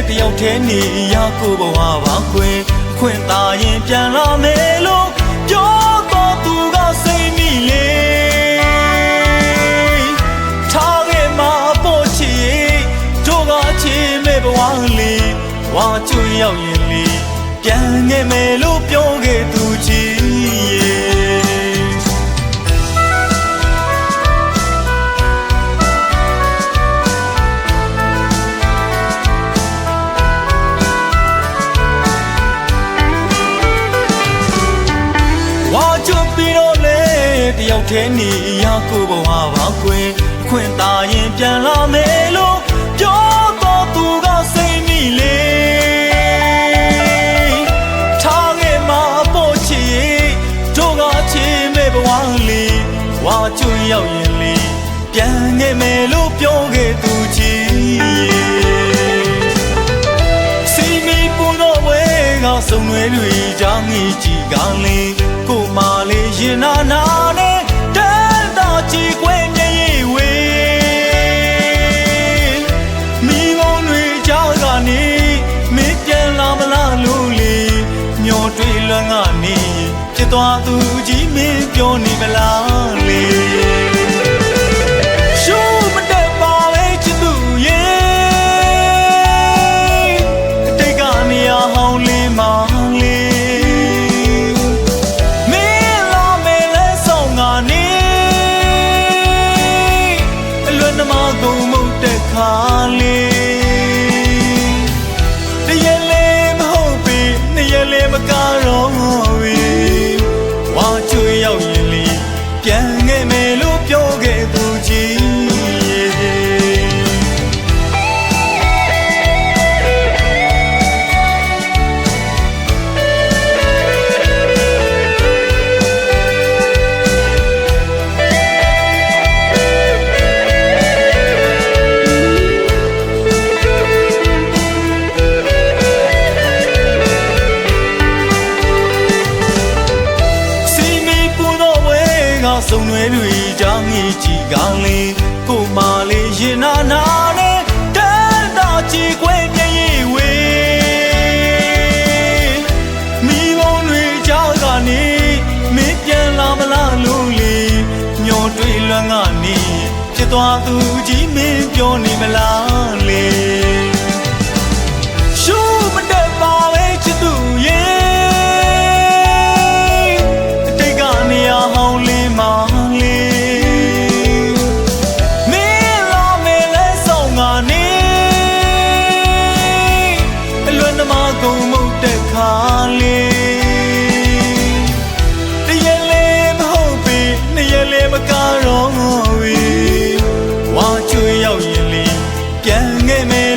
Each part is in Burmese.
တယောက်တည်းနေရကိုဘဝပါခွင့်သာရင်ပြန်လာမယ်လို့ပြောတော့သူကစိတ်မိလေထားခဲ့မှာပေါ့ချီတို့ကချီမဲ့ဘဝလေးဝါကျွရောက်ရင်လေပြန်ခဲ့မယ်လို့ပြောခဲ့သူကြီးတယောက်တည်းနေရကိုဘဝပါခွင့်သာရင်ပြန်လာမယ်လို့ပြောတော့သူကစိတ်မိလေထားခဲ့မှာပေါ့ချီတို့ကချီမဲ့ဘဝလေးဝါကျွရောက်ရင်လေပြန်ခဲ့မယ်လို့ပြောခဲ့သူကြီးစီမီပူတော့ဝဲကစုံွယ်တွေကြောင့်ကြီးကလေးကိုမလေးရင်နာနာနဲ့တန်းတော်ကြည်ခွင့်မြေဝေမိဘတွေကြောက်ကနေမင်းပြန်လာမလားလို့လေမျောတွေ့လွမ်းကနေဖြစ်သွားသူကြီးမင်းပြောနေမလားလေရှုမတက်ပါလေချစ်သူရဲ့တိတ်ကနေရဟောင်းလေးမောင်လေးခါလေးတရလေးမဟုတ်ပြီနေရလေးမကတော့ပြီဝါကျွရောက်ရင်လေပြန်ခဲ့မယ်လို့ပြောခဲ့သူကြီးစုံွယ်တွေကြောင့်ကြီးကလေးကိုမလေးရင်နာနာနဲ့တန်းတော်ကြည်ခွင့်မြေဝေမိဘတွေကြောင့်ကနေမင်းပြန်လာမလားလို့လေမျောတွေ့လွမ်းကနေဖြစ်သွားသူကြီးမင်းပြောနေမလားလေရှုမတက်ပါလေချစ်သူရဲ့တိတ်ကနေရဟောင်းလေးမောင်လေးမင်းလာမယ်လဲဆောင်ကနေအလွန်နှမကုံမုတ်တဲ့ခါလေးတရလေးမဟုတ်ပြီနေရလေးမကတော့ပြီဝါကျွရောက်ရင်လေပြန်ခဲ့မယ်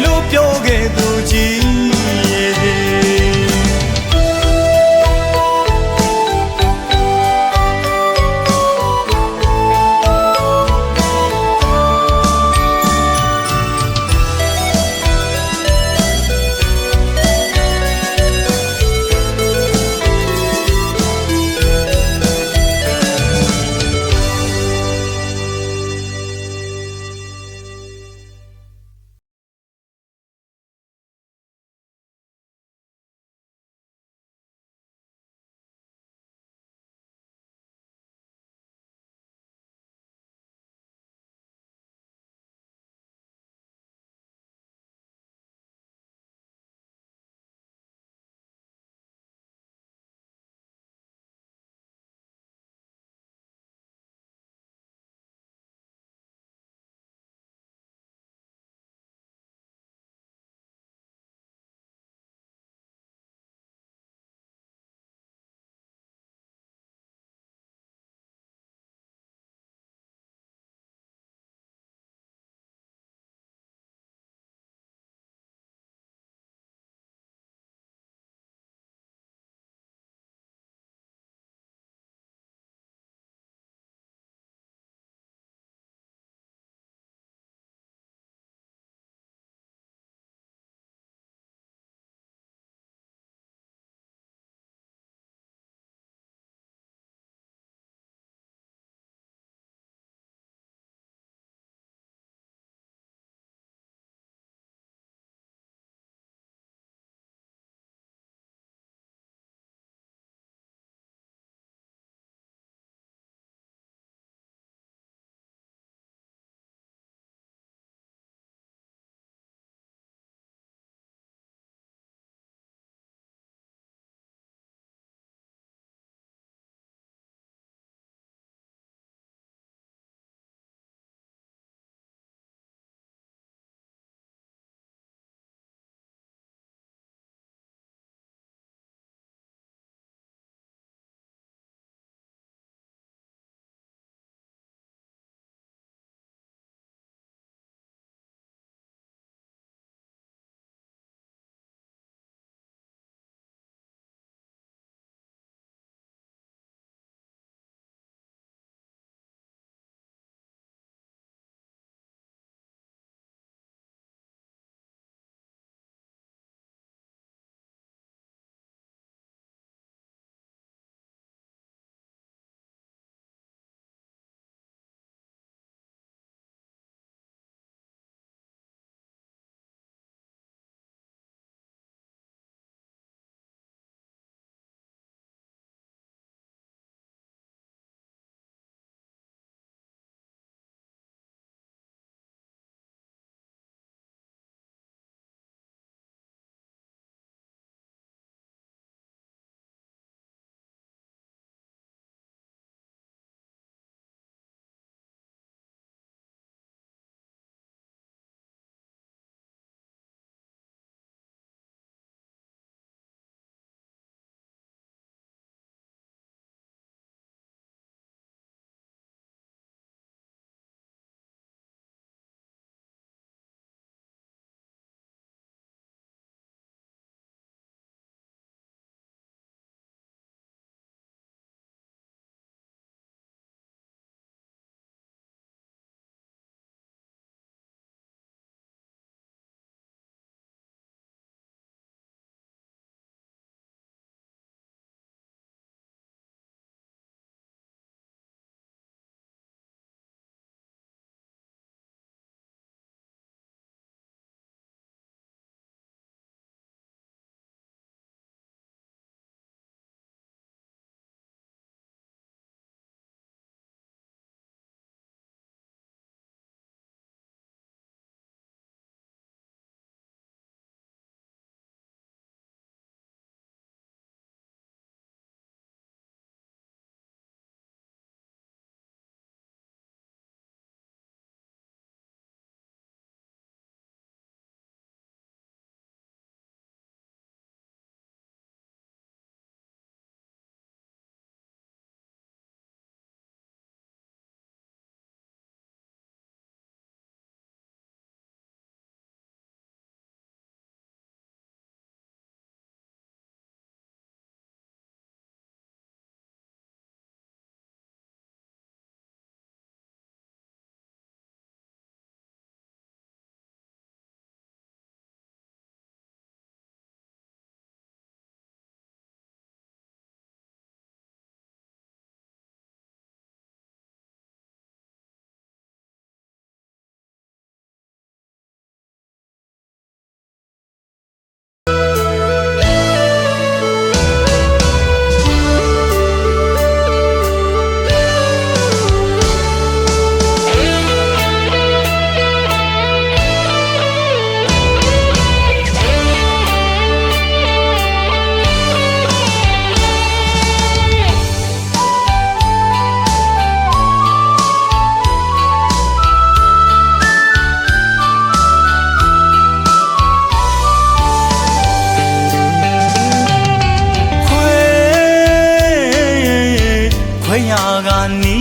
ရကနေ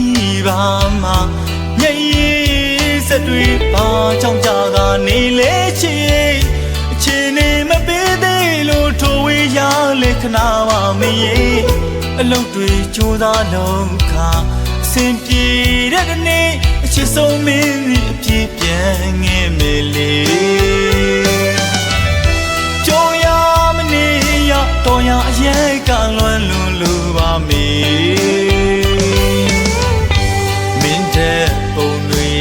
ပါမှာညရေးစက်တွေပါကြောင့်ကြကနေလေချီအချင်းနေမပေးသေးလို့ထိုဝေးရလေခဏပါမရေအလုပ်တွေကြိုးစားလုံးခါအစင်ပြေတဲ့နေ့အချစ်ဆုံးမင်းကြီးအပြည့်ပြန်ငဲ့မေလေကြောင်ရမနေရတော်ရအရဲ့ကလွမ်းလွန်လူပါမေမင်းတဲ့ပုံတွေ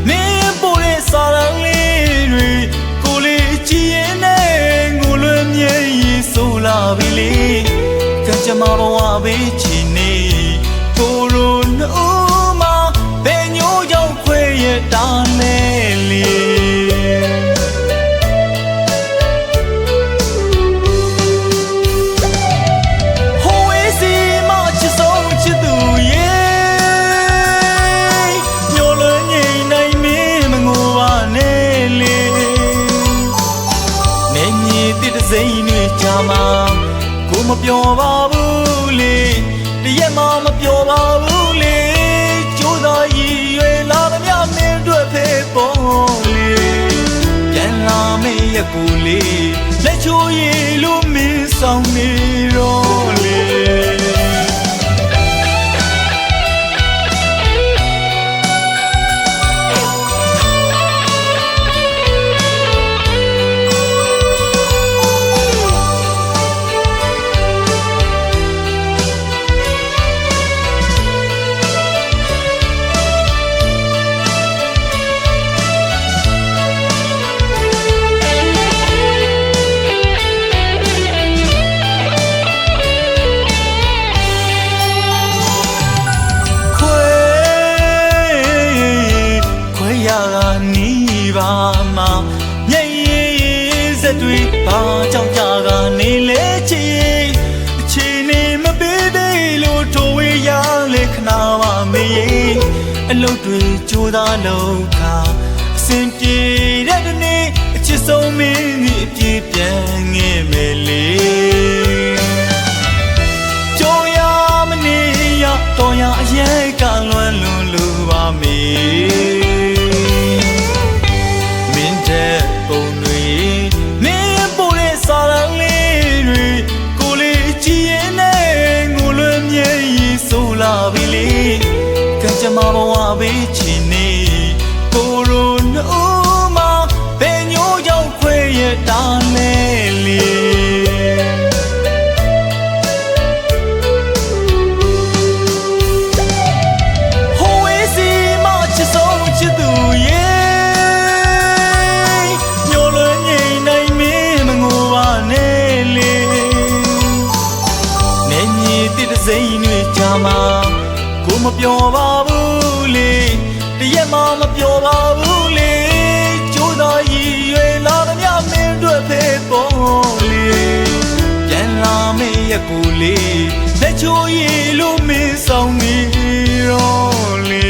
မင်းပို့တဲ့စာရန်လေးတွေကိုလေးကြည့်ရင်နဲ့ငိုလွန်းမြဲရေးဆိုလာပြီလေကံကြမ္မာဘဝပေးချင်နေကိုရိုနိုးမှာဘယ်ညိုးကြောင့်ခွဲရတာလဲလေစိတ်တွေကြမှာကိုမပြောပါဘူးလေတရက်မှမပြောပါဘူးလေကြိုးစားရည်ရွယ်လာသမျှမင်းတို့ဖေးပေါ်လေပြန်လာမေးရကူလေးလက်ချိုးရည်လို့မင်းဆောင်နေတော့လေပါမှာညရေးစက်တွေပါကြောင့်ကြကနေလေချီအချင်းနေမပေးသေးလို့ထိုဝေးရလေခဏပါမေးအလုပ်တွေကြိုးစားလုံးခါအစင်ပြေတဲ့နေ့အချစ်ဆုံးမင်းကြီးအပြည့်ပြန်ငဲ့မယ်လေကြောင်ရမနေရတော်ရအရဲ့ကလွမ်းလွန်လူပါမေပုံတွေမင်းပို့တဲ့စာရန်လေးတွေကိုလေးကြည့်ရင်နဲ့ငိုလွန်းမြဲရေးဆိုလာပြီလေကံကြမ္မာဘဝပေးချင်နေကိုရိုနိုးမှာဘယ်ညိုးကြောင့်ခွဲရတာလဲလေစိတ်တွေကြမှာကိုမပြောပါဘူးလေတရက်မှမပြောပါဘူးလေကြိုးစားရည်ရွယ်လာသမျှမင်းတို့ဖေးပေါ်လေပြန်လာမေးရကူလေးလက်ချိုးရည်လို့မင်းဆောင်နေတော့လေ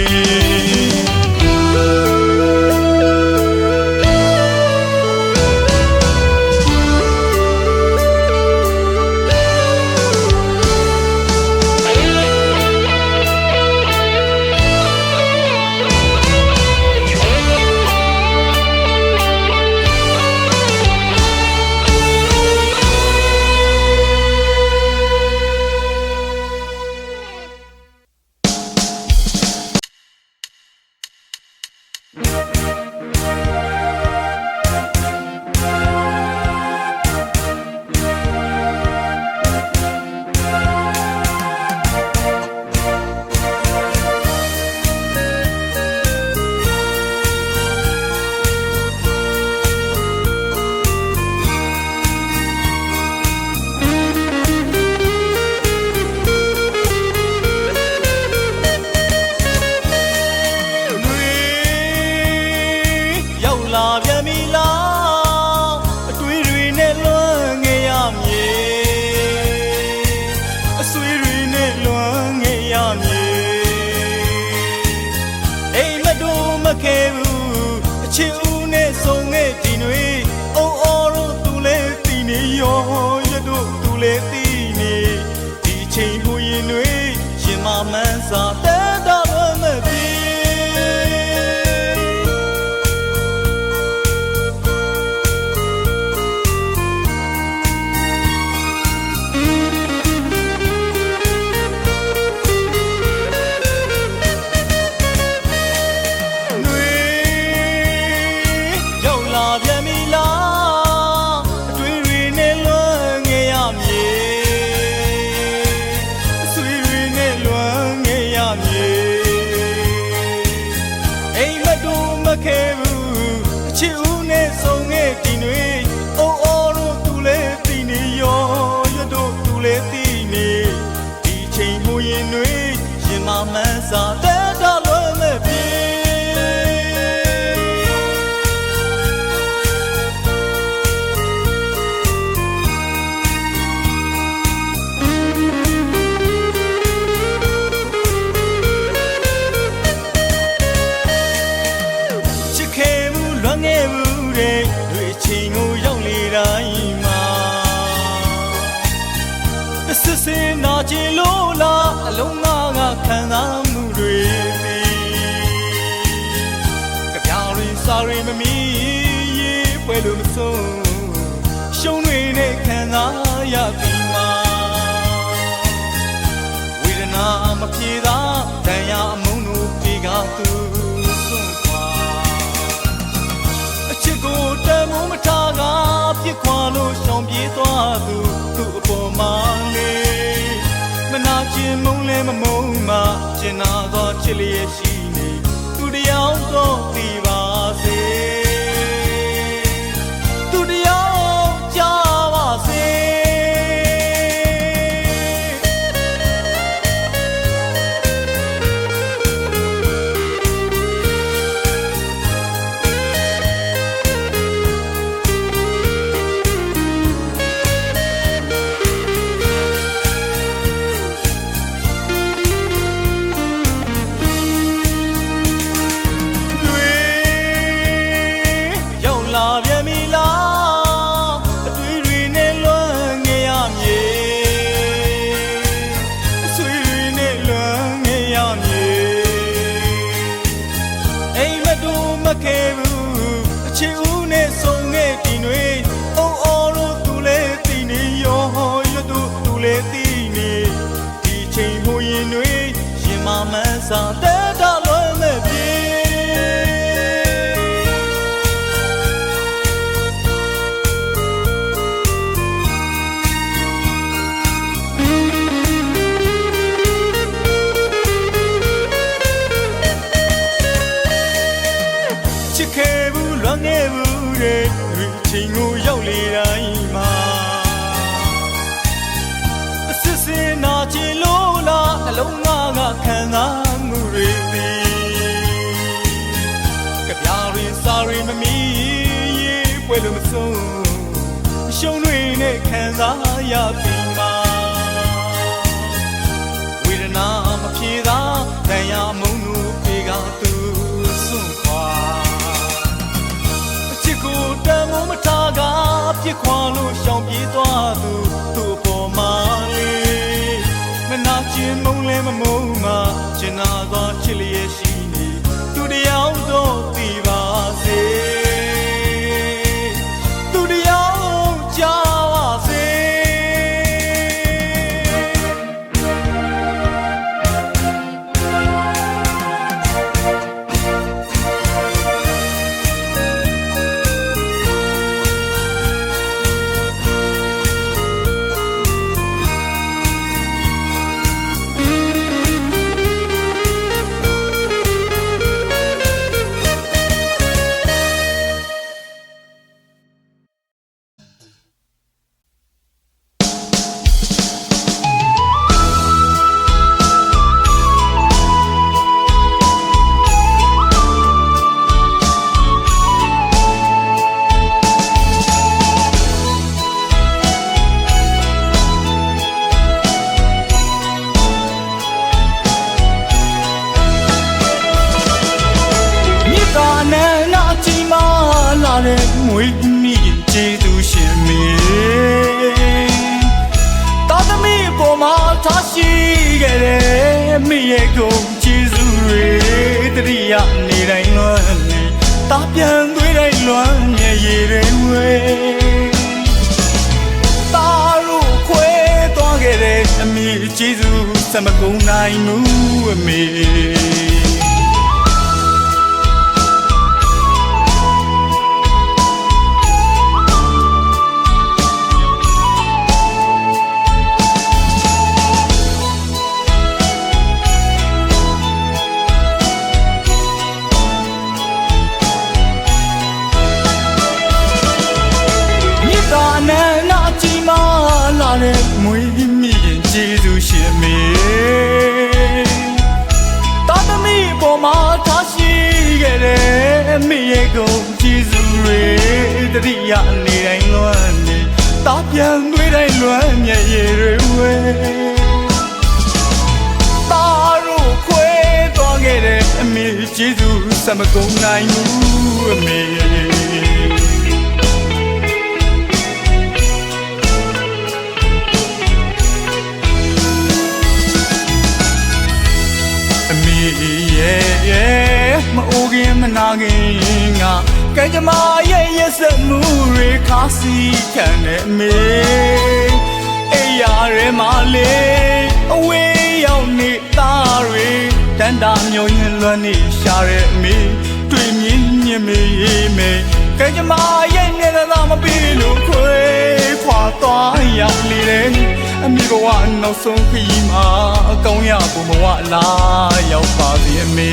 ခဲ့ဘူးအချစ်ဦးနဲ့ဆုံးခဲ့ဒီနွေအုံအော်တို့သူလဲသိနေရောရတို့သူလဲသိနေဒီချိန်ကိုရင်တွေရှင်မမှန်း စာတဲ့တော်လွန်မဲ့ချစ်ဦးနဲ့ဆုံးခဲ့တင်တွေအိုးအော်တို့သူလည်းသိနေရောရွတ်တို့သူလည်းသိနေဒီချိန်မူရင်တွေရင်မမှန်းစာတဲ့တော်လွန်မဲ့ပြေချစ်ခဲ့ဘူးလွန်ခဲ့ဘူးတွေချင်းကိုရောက်လေတိုင်းမှာစစ်စင်နာချင်လို့လားအလုံးသားကခံစားမှုတွေဒီကြပြရင်းစားရင်းမမီရေးပွဲလို့မဆုံးရှုံးတွေနဲ့ခံစားရပြီးမှာဝေဒနာမပြေသာတန်ရာအမုန်းတို့ပြေကသူချစ်ကိုတန်မိုးမထားကပြစ်ခွာလို့ရှောင်ပြေးသွားသူအပေါ်မှာလေမနာကျင်မုန်းလဲမမုန်းမှကျင်နာသောချစ်လျက်ရှိနေသူတယောက်တော့သိပါစေသူတယောက်ကြားပါစေလာပြန်ပြီလားအတွေ့တွေနဲ့လွမ်းငယ်ရမြေအဆွေတွေနဲ့လွမ်းငယ်ရမြေအိမ်မတူမခဲ့ဘူးအချစ်ဦးနဲ့ဆုံးခဲ့တင်တွေအိုးအော်တို့သူလည်းသိနေရောရွတ်တို့သူလည်းသိနေဒီချိန်မူရင်တွေရင်မမှန်းစာတဲ့တော်လွန်မဲ့ပြေချစ်ခဲ့ဘူးလွန်ခဲ့ဘူးတွေချင်းကိုရောက်လေတိုင်းမှာအစစ်စင်နာချင်လို့လားအလုံးသားကခံစားမှုတွေဒီကြပြရင်းစားရင်းမမီရေးပွဲလို့မဆုံးရှုံးတွေနဲ့ခံစားရပြီးမှာဝေဒနာမပြေသာတန်ရာမုန်းတို့ပြေကသူစွန့်ခွာကိုတန်မိုးမထားကပြစ်ခွာလို့ရှောင်ပြေးသွားသူအပေါ်မှာလေမနာကျင်မုန်းလဲမမုန်းမှကျင်နာသောချစ်လျက်ရှိနေသူတယောက်တော့သိပါစေသူတယောက်ကြားပါစေလာတဲ့မွေးမိကျေးသူရှင်မေတာသမီးပေါ်မှာထားရှိခဲ့တဲ့မိ ရဲ့ကုန်ကျေးဇူးတွေတတိယနေတိုင်းလွမ်းနေတာပြန်သွေးတိုင်းလွမ်းမျက်ရည်တွေဝဲတာတို့ခွဲသွားခဲ့တဲ့အမေကျေးဇူးစမကုန်နိုင်ဘူးအမေမွေးမိရင်ကျေးဇူးရှင်မေတာသမီပေါ်မှာထားရှိခဲ့တဲ့အမေရဲ့ကုန်ကျေးဇူးတွေတတိယနေတိုင်းလွမ်းနေတာပြန်သွေးတိုင်းလွမ်းမျက်ရည်တွေဝဲတာတို့ခွဲသွားခဲ့တဲ့အမေကျေးဇူးစမကုန်နိုင်ဘူးအမေမအိုခင်မနာခင်ငါကဲကြမရဲ့ရက်စက်မှုတွေခါစီခံတဲ့အမေအိယာရဲမလေးအဝေးရောက်နေသားတွေတန်တာမျိုးရင်လွမ်းနေရှာတဲ့အမေတွေ့မြင်မြင်မေးမေကဲကြမရဲ့နေသာမပြီးလို့ခွေခွာသွားရောက်လေတဲ့အမေဘဝနောက်ဆုံးခရီးမှာအကောင်းရဖို့ဘဝလာရောက်ပါပြီအမေ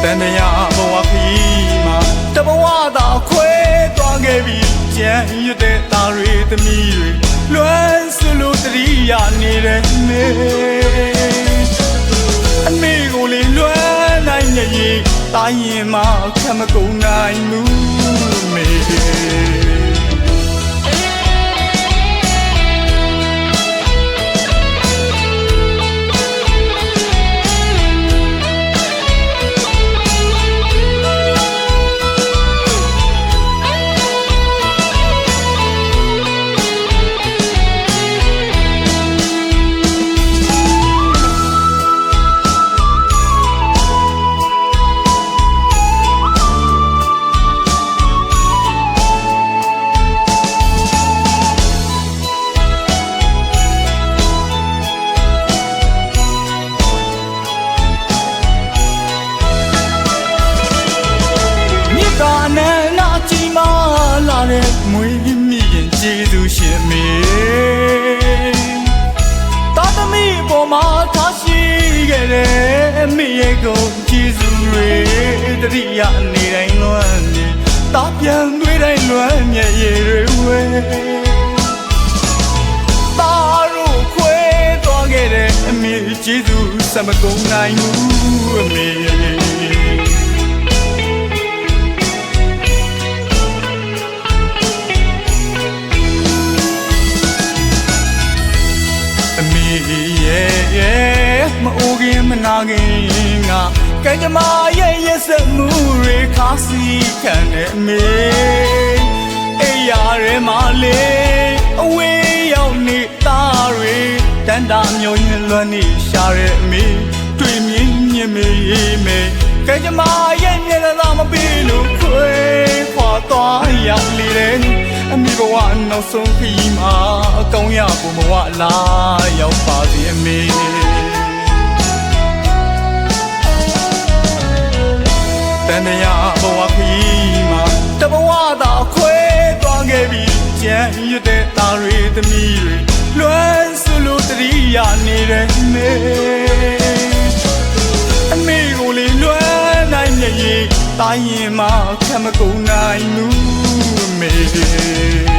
တန်တရားဘဝခရီးမှာတဘဝသာခွဲသွားခဲ့ပြီးကြံရတဲ့သားတွေသမီးတွေလွမ်းစလို့တတိယနေတဲ့အမေကိုလေလွမ်းနိုင်နေရင်တာရင်မှခံမကုန်နိုင်ဘူးမေမွေးမိရင်ကျေးဇူးရှင်မေတာသမီပေါ်မှာထားရှိခဲ့တဲ့အမေရဲ့ကုန်ကျေးဇူးတွေတတိယနေတိုင်းလွမ်းနေတာပြန်သွေးတိုင်းလွမ်းမျက်ရည်တွေဝဲတာတို့ခွဲသွားခဲ့တဲ့အမေကျေးဇူးစမကုန်နိုင်ဘူးအမေမအိုခင်မနာခင်ငါကဲကြမရဲ့ရက်စက်မှုတွေခါစီခံတဲ့အမေအိယာရဲမလေးအဝေးရောက်နေသားတွေတန်တာမျိုးရင်လွမ်းနေရှာတဲ့အမေတွေ့မြင်မြင်မေးမေကဲကြမရဲ့မျက်နှာမပြီးလို့ခွေခွာသွားရောက်လေတဲ့အမေဘဝနောက်ဆုံးခရီးမှာအကောင်းရဖို့ဘဝလာရောက်ပါစေအမေတန်တရားဘဝခရီးမှာတဘဝသာခွဲသွားခဲ့ပြီးကြံရတဲ့သားတွေသမီးတွေလွမ်းစလို့တတိယနေတဲ့အမေကိုလေလွမ်းနိုင်မျက်ရည်တာရင်မှခံမကုန်နိုင်ဘူးအမေ